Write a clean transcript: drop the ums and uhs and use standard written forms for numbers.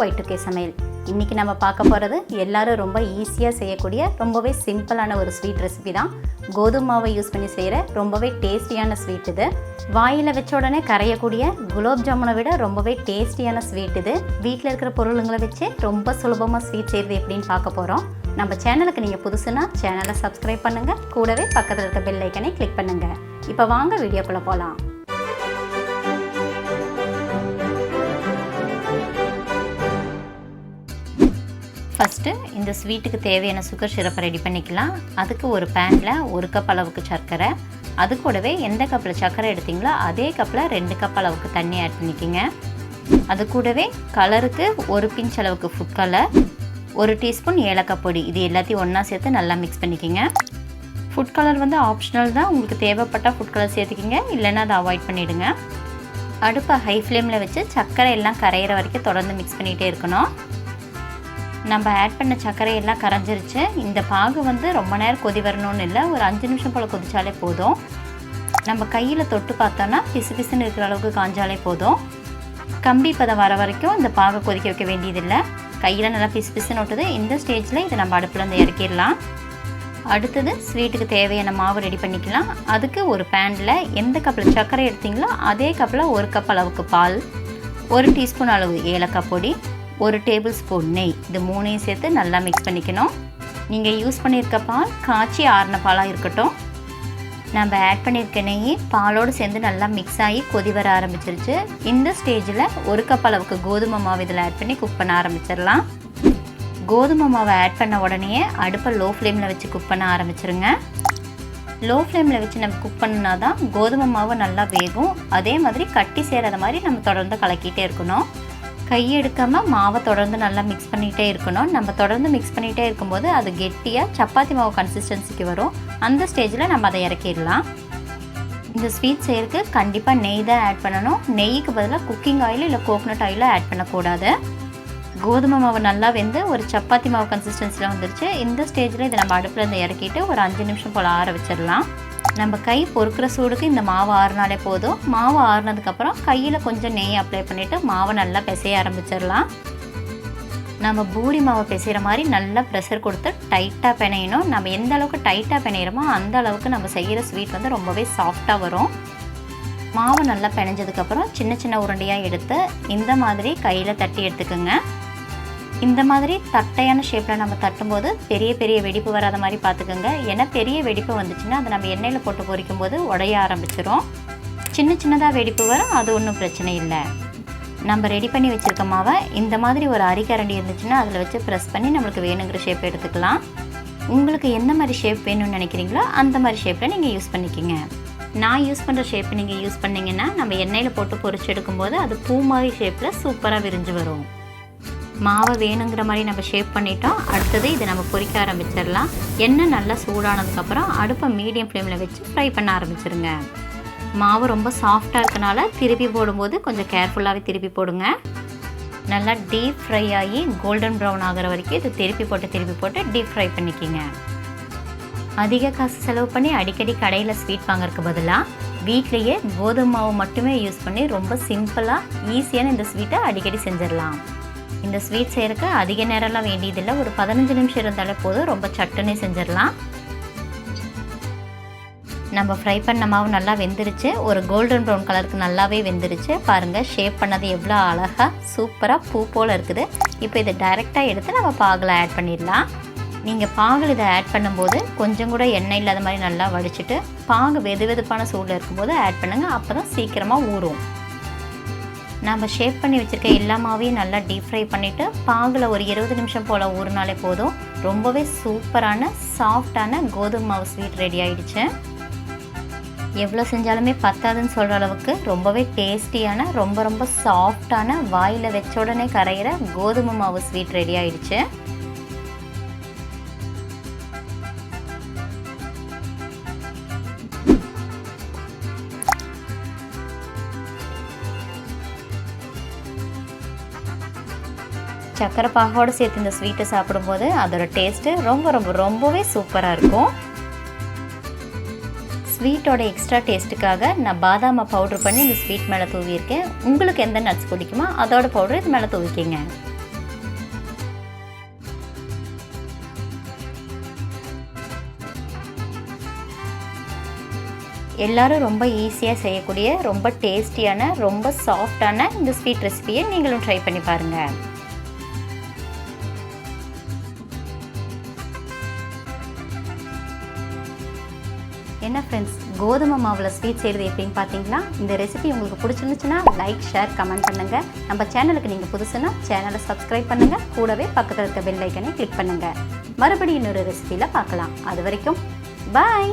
Y2K சமையல். இன்னைக்கு நம்ம பார்க்க போறது எல்லாரும் ரொம்ப ஈஸியா செய்யக்கூடிய ரொம்பவே சிம்பிளான ஒரு ஸ்வீட் ரெசிபி தான். கோதுமை மாவை யூஸ் பண்ணி செய்யற ரொம்பவே டேஸ்டியான ஸ்வீட் இது. வாயில வச்ச உடனே கரையக்கூடிய குலாப் ஜாமுனை விட ரொம்பவே டேஸ்டியான ஸ்வீட் இது. வீட்டில் இருக்கிற பொருளுங்களை வச்சு ரொம்ப சுலபமாக ஸ்வீட் செய்கிறது எப்படின்னு பார்க்க போகிறோம். நம்ம சேனலுக்கு நீங்கள் புதுசுனா சேனலை சப்ஸ்கிரைப் பண்ணுங்கள், கூடவே பக்கத்தில் இருக்க பெல் ஐக்கனை கிளிக் பண்ணுங்கள். இப்போ வாங்க வீடியோக்குள்ளே போகலாம். ஃபஸ்ட்டு இந்த ஸ்வீட்டுக்கு தேவையான சுகர் சிரப்பை ரெடி பண்ணிக்கலாம். அதுக்கு ஒரு பேனில் 1 கப் அளவுக்கு சர்க்கரை, அது கூடவே எந்த கப்பில் சர்க்கரை எடுத்திங்களோ அதே கப்பில் 2 கப் அளவுக்கு தண்ணி ஆட் பண்ணிக்கோங்க. அது கூடவே கலருக்கு 1 பிஞ்ச் அளவுக்கு ஃபுட் கலர், 1 டீஸ்பூன் ஏலக்காய் பொடி, இது எல்லாத்தையும் ஒன்றா சேர்த்து நல்லா மிக்ஸ் பண்ணிக்கோங்க. ஃபுட் கலர் வந்து ஆப்ஷனல் தான், உங்களுக்கு தேவைப்பட்டால் ஃபுட் கலர் சேர்த்துக்கிங்க, இல்லைன்னா அதை அவாய்ட் பண்ணிவிடுங்க. அடுப்பை ஹை ஃப்ளேமில் வச்சு சர்க்கரை எல்லாம் கரையிற வரைக்கும் தொடர்ந்து மிக்ஸ் பண்ணிகிட்டே இருக்கணும். நம்ம ஆட் பண்ண சர்க்கரை எல்லாம் கரைஞ்சிருச்சு. இந்த பாகு வந்து ரொம்ப நேரம் கொதி வரணும்னு இல்லை, ஒரு 5 நிமிஷம் போல் கொதிச்சாலே போதும். நம்ம கையில் தொட்டு பார்த்தோன்னா பிசு பிசுன்னு இருக்கிற அளவுக்கு காஞ்சாலே போதும். கம்பி பதம் வர வரைக்கும் இந்த பாகை கொதிக்க வைக்க வேண்டியதில்லை. கையில் நல்லா பிசு பிசுன்னு ஒட்டுது. இந்த ஸ்டேஜில் இதை நம்ம அடுப்புலேருந்து இறக்கிடலாம். அடுத்தது ஸ்வீட்டுக்கு தேவையான மாவு ரெடி பண்ணிக்கலாம். அதுக்கு ஒரு பேனில் எந்த கப்பில் சர்க்கரை எடுத்திங்களோ அதே கப்பில் 1 கப் அளவுக்கு பால், 1 டீஸ்பூன் அளவு ஏலக்காய் பொடி, 1 டேபிள் ஸ்பூன் நெய், இது 3ஐயும் சேர்த்து நல்லா மிக்ஸ் பண்ணிக்கணும். நீங்கள் யூஸ் பண்ணியிருக்க பால் காய்ச்சி ஆறின பாலாக இருக்கட்டும். நம்ம ஆட் பண்ணியிருக்க நெய் பாலோடு சேர்ந்து நல்லா மிக்ஸ் ஆகி கொதி வர ஆரம்பிச்சிருச்சு. இந்த ஸ்டேஜில் 1 கப் அளவுக்கு கோதுமை மாவு இதில் ஆட் பண்ணி குக் பண்ண ஆரம்பிச்சிடலாம். கோதுமை மாவை ஆட் பண்ண உடனே அடுப்பை லோ ஃப்ளேமில் வச்சு குக் பண்ண ஆரம்பிச்சிருங்க. லோ ஃப்ளேமில் வச்சு நம்ம குக் பண்ணினா தான் கோதுமை மாவு நல்லா வேகும். அதே மாதிரி கட்டி சேராத மாதிரி நம்ம தொடர்ந்து கலக்கிட்டே இருக்கணும். கையெடுக்காமல் மாவை தொடர்ந்து நல்லா மிக்ஸ் பண்ணிகிட்டே இருக்கணும். நம்ம தொடர்ந்து மிக்ஸ் பண்ணிகிட்டே இருக்கும்போது அது கெட்டியாக சப்பாத்தி மாவு கன்சிஸ்டன்சிக்கு வரும். அந்த ஸ்டேஜில் நம்ம அதை இறக்கிடலாம். இந்த ஸ்வீட் செய்யறதுக்கு கண்டிப்பாக நெய் தான் ஆட் பண்ணணும். நெய்க்கு பதிலாக குக்கிங் ஆயில் இல்லை கோகோனட் ஆயிலும் ஆட் பண்ணக்கூடாது. கோதுமை மாவு நல்லா வெந்து ஒரு சப்பாத்தி மாவு கன்சிஸ்டன்சியில் வந்துருச்சு. இந்த ஸ்டேஜில் இதை நம்ம அடுப்புலேருந்து இறக்கிட்டு ஒரு 5 நிமிஷம் போல் ஆற வச்சிடலாம். நம்ம கை பொறுக்கிற சூடுக்கு இந்த மாவு ஆறுனாலே போதும். மாவு ஆறுனதுக்கப்புறம் கையில் கொஞ்சம் நெய் அப்ளை பண்ணிவிட்டு மாவை நல்லா பிசைய ஆரம்பிச்சிடலாம். நம்ம பூரி மாவை பிசைகிற மாதிரி நல்லா ப்ரெஷர் கொடுத்து டைட்டாக பிணையணும். நம்ம எந்த அளவுக்கு டைட்டாக பிணையிறோமோ அந்த அளவுக்கு நம்ம செய்கிற ஸ்வீட் வந்து ரொம்பவே சாஃப்டாக வரும். மாவு நல்லா பிணைஞ்சதுக்கப்புறம் சின்ன சின்ன உருண்டையாக எடுத்து இந்த மாதிரி கையில் தட்டி எடுத்துக்கோங்க. இந்த மாதிரி தட்டையான ஷேப்பில் நம்ம தட்டும்போது பெரிய பெரிய வெடிப்பு வராத மாதிரி பார்த்துக்கோங்க. ஏன்னா பெரிய வெடிப்பு வந்துச்சுன்னா அதை நம்ம எண்ணெயில் போட்டு பொரிக்கும் போது உடைய ஆரம்பிச்சிடும். சின்ன சின்னதாக வெடிப்பு வரும், அது ஒன்றும் பிரச்சனை இல்லை. நம்ம ரெடி பண்ணி வச்சுருக்க மாவை இந்த மாதிரி ஒரு அரிக்கரண்டி இருந்துச்சுன்னா அதில் வச்சு ப்ரெஸ் பண்ணி நம்மளுக்கு வேணுங்கிற ஷேப் எடுத்துக்கலாம். உங்களுக்கு எந்த மாதிரி ஷேப் வேணும்னு நினைக்கிறீங்களோ அந்த மாதிரி ஷேப்பில் நீங்கள் யூஸ் பண்ணிக்கிங்க. நான் யூஸ் பண்ணுற ஷேப் நீங்கள் யூஸ் பண்ணிங்கன்னா நம்ம எண்ணெயில் போட்டு பொரிச்சு எடுக்கும்போது அது பூ மாதிரி ஷேப்பில் சூப்பராக விரிஞ்சு வரும். மாவை வேணுங்கிற மாதிரி நம்ம ஷேப் பண்ணிட்டோம். அடுத்தது இதை நம்ம பொரிக்க ஆரம்பிச்சிடலாம். எண்ணெய் நல்லா சூடானதுக்கப்புறம் அடுப்பை மீடியம் ஃப்ளேமில் வச்சு ஃப்ரை பண்ண ஆரம்பிச்சிருங்க. மாவு ரொம்ப சாஃப்டாக இருக்கனால திருப்பி போடும்போது கொஞ்சம் கேர்ஃபுல்லாகவே திருப்பி போடுங்க. நல்லா டீப் ஃப்ரை ஆகி கோல்டன் ப்ரௌன் ஆகிற வரைக்கும் இது திருப்பி போட்டு டீப் ஃப்ரை பண்ணிக்கிங்க. அதிக காசு செலவு பண்ணி அடிக்கடி கடையில் ஸ்வீட் வாங்கறதுக்கு பதிலாக வீட்லேயே கோதுமை மாவு மட்டுமே யூஸ் பண்ணி ரொம்ப சிம்பிளாக ஈஸியான இந்த ஸ்வீட்டை அடிக்கடி செஞ்சிடலாம். இந்த ஸ்வீட் செய்யறதுக்கு அதிக நேரம்லாம் வேண்டியதில்லை, ஒரு 15 நிமிஷம் இருந்தாலே போதும், ரொம்ப சட்டுன்னு செஞ்சிடலாம். நம்ம ஃப்ரை பண்ண மாவு நல்லா வெந்துருச்சு. ஒரு கோல்டன் ப்ரௌன் கலருக்கு நல்லாவே வெந்துருச்சு. பாருங்கள், ஷேப் பண்ணது எவ்வளோ அழகாக சூப்பராக பூ போல் இருக்குது. இப்போ இதை டைரெக்டாக எடுத்து நம்ம பாகில் ஆட் பண்ணிடலாம். நீங்கள் பாகில் இதை ஆட் பண்ணும்போது கொஞ்சம் கூட எண்ணெய் இல்லாத மாதிரி நல்லா வடிச்சிட்டு பாகு வெது வெதுப்பான சூடில் இருக்கும்போது ஆட் பண்ணுங்கள். அப்போ தான் சீக்கிரமாக ஊறும். நம்ம ஷேப் பண்ணி வச்சுருக்க எல்லா மாவையும் நல்லா டீப் ஃப்ரை பண்ணிவிட்டு பாகில் ஒரு 20 நிமிஷம் போல் ஊறினாலே போதும். ரொம்பவே சூப்பரான சாஃப்டான கோதுமை மாவு ஸ்வீட் ரெடி ஆகிடுச்சு. எவ்வளோ செஞ்சாலுமே பத்தாதுன்னு சொல்கிற அளவுக்கு ரொம்பவே டேஸ்டியான ரொம்ப சாஃப்டான வாயில் வச்ச உடனே கரையிற கோதுமை மாவு ஸ்வீட் ரெடி ஆகிடுச்சு. சக்கரை பாகோடு சேர்த்து இந்த ஸ்வீட்டை சாப்பிடும்போது அதோட டேஸ்ட்டு ரொம்பவே சூப்பராக இருக்கும். ஸ்வீட்டோட எக்ஸ்ட்ரா டேஸ்ட்டுக்காக நான் பாதாமை பவுட்ரு பண்ணி இந்த ஸ்வீட் மேலே தூவியிருக்கேன். உங்களுக்கு எந்த நட்ஸ் பிடிக்குமோ அதோட பவுட்ரு இது மேலே தூவிக்கிங்க. எல்லாரும் ரொம்ப ஈஸியாக செய்யக்கூடிய ரொம்ப டேஸ்டியான ரொம்ப சாஃப்டான இந்த ஸ்வீட் ரெசிபியை நீங்களும் ட்ரை பண்ணி பாருங்கள். என்ன ஃப்ரெண்ட்ஸ், கோதுமை மாவில் ஸ்வீட் செய்கிறது எப்படின்னு பார்த்தீங்களா? இந்த ரெசிபி உங்களுக்கு பிடிச்சிருந்துச்சுன்னா லைக், ஷேர், கமெண்ட் பண்ணுங்கள். நம்ம சேனலுக்கு நீங்கள் புதுசுன்னா சேனலை சப்ஸ்கிரைப் பண்ணுங்கள். கூடவே பக்கத்தில் இருக்க பெல் ஐக்கனை கிளிக் பண்ணுங்கள். மறுபடியும் இன்னொரு ரெசிபியில் பார்க்கலாம். அது வரைக்கும் பாய்.